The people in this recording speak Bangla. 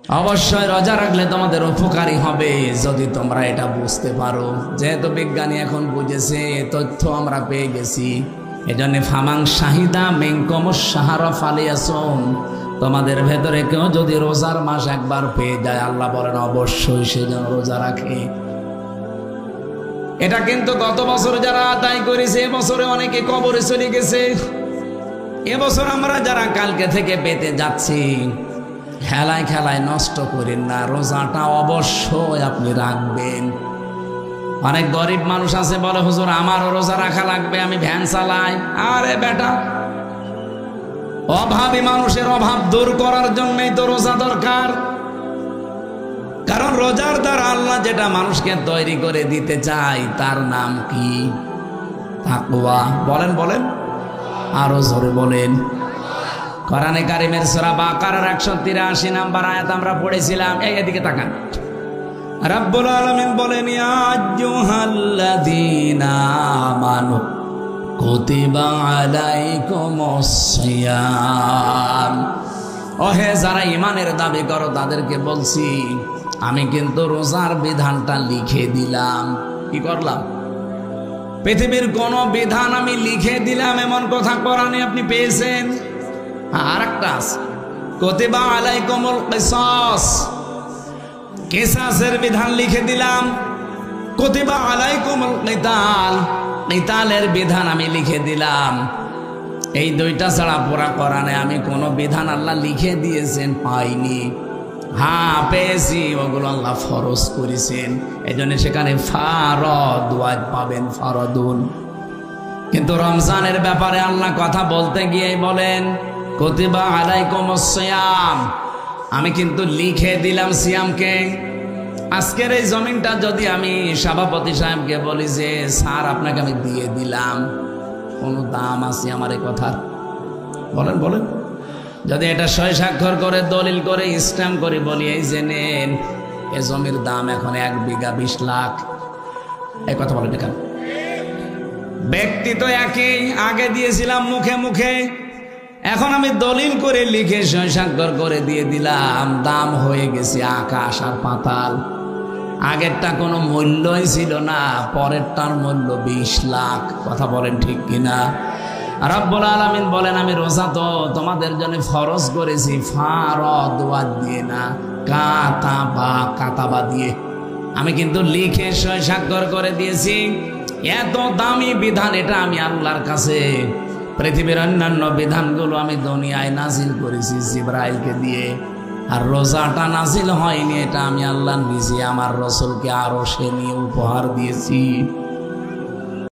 অবশ্যই রোজা রাখলে তোমাদের উপকারী হবে যদি তোমরা এটা বুঝতে পারো। যেহেতু বিজ্ঞানী এখন বুঝেছে, এ তথ্য আমরা পেয়ে গেছি, এজন্য ফামাং শাহিদা মিনকুমুশ শাহরা ফালিয়াসুম, তোমাদের ভেতরে কেউ যদি রোজার মাস একবার পেয়ে যায়, আল্লাহ বলেন অবশ্যই সে যেন রোজা রাখে। এটা কিন্তু গত বছর যারা আদায় করেছে এবছরে অনেকে কবরে চলে গেছে। এবছর আমরা যারা কালকে থেকে পেতে যাচ্ছি, খেলায় খেলায় নষ্ট করেন না, রোজাটা অবশ্যই আপনি রাখবেন। অনেক গরিব মানুষ আছে বলে হুজুর আমারও রোজা রাখা লাগবে, আমি ভ্যান চালাই। আরে বেটা, অভাবী মানুষের অভাব দূর করার জন্যই তো রোজা দরকার। কারণ রোজার দ্বারা আল্লাহ যেটা মানুষকে তৈরি করে দিতে চায় তার নাম কি? তাকওয়া। বলেন বলেন, আরো জোরে বলেন। কোরআনে কারিমের সূরা বাকারার 183 নম্বর আয়াত আমরা পড়েছিলাম। এদিকে তাকান, রব্বুল আলামিন বলেন ইয়া আইয়ুহাল্লাযীনা আমানু কুতিবা আলাইকুমুস সিয়াম। ওহে যারা ঈমানের দাবি করো তাদেরকে বলছি আমি কিন্তু রোজার বিধানটা লিখে দিলাম। কি করলাম? পৃথিবীর কোন বিধান আমি লিখে দিলাম এমন কথা কোরআনে আপনি পেয়েছেন? আরেকটা আছে, কুতিবা আলাইকুমুল কিসাস, কিসাসের বিধান লিখে দিলাম। কুতিবা আলাইকুমুল কিতাল, কিতালের বিধান আমি লিখে দিলাম। এই দুইটা ছাড়া পুরা কোরআনে আমি কোনো বিধান আল্লাহ লিখে দিয়েছেন পাইনি। হ্যাঁ পেয়েছি, ওগুলো আল্লাহ ফরজ করেছেন, এই জন্য সেখানে ফারদ ওয়াজ পাবেন, ফারদুন। কিন্তু রমজানের ব্যাপারে আল্লাহ কথা বলতে গিয়ে বলেন কুতিবা আলাইকুমুস সিয়াম, আমি কিন্তু লিখে দিলাম সিয়ামকে। আজকের এই জমিনটা যদি আমি সভাপতি সাহেবকে বলি যে স্যার আপনাকে আমি দিয়ে দিলাম, কোনো দাম আছে আমার এই কথার? বলেন বলেন। যদি এটা সই স্বাক্ষর করে দলিল করে স্ট্যাম্প করে বলি এই যে নেন, এ জমির দাম এখন 1 বিঘা 20 লাখ, এই কথা বলেন কেন? ব্যক্তি তো একই, আগে দিয়েছিলাম মুখে মুখে, এখন আমি দলিল করে লিখে সই স্বাক্ষর করে দিয়ে দিলাম, দাম হয়ে গেছে আকাশ আর পাতাল। আগেরটা কোনো মূল্যই ছিল না, পরেরটার মূল্য 20 লাখ। কথা বলেন ঠিক কিনা? রব্বুল আলামিন বলেন আমি রোজা তো তোমাদের জন্য ফরজ করেছি ফারদ ওয়াজ দিয়ে না, কাতাবা দিয়ে। আমি কিন্তু লিখে সই স্বাক্ষর করে দিয়েছি। এত দামি বিধান এটা আমি আল্লাহর কাছে। পৃথিবীর অন্যান্য বিধানগুলো আমি দুনিয়ায় নাজিল করেছি জিবরাইলকে দিয়ে, আর রোজাটা নাজিল হয়নি, এটা আমি আল্লাহ নিজে আমার রাসূলকে আরশে নিয়ে উপহার দিয়েছি।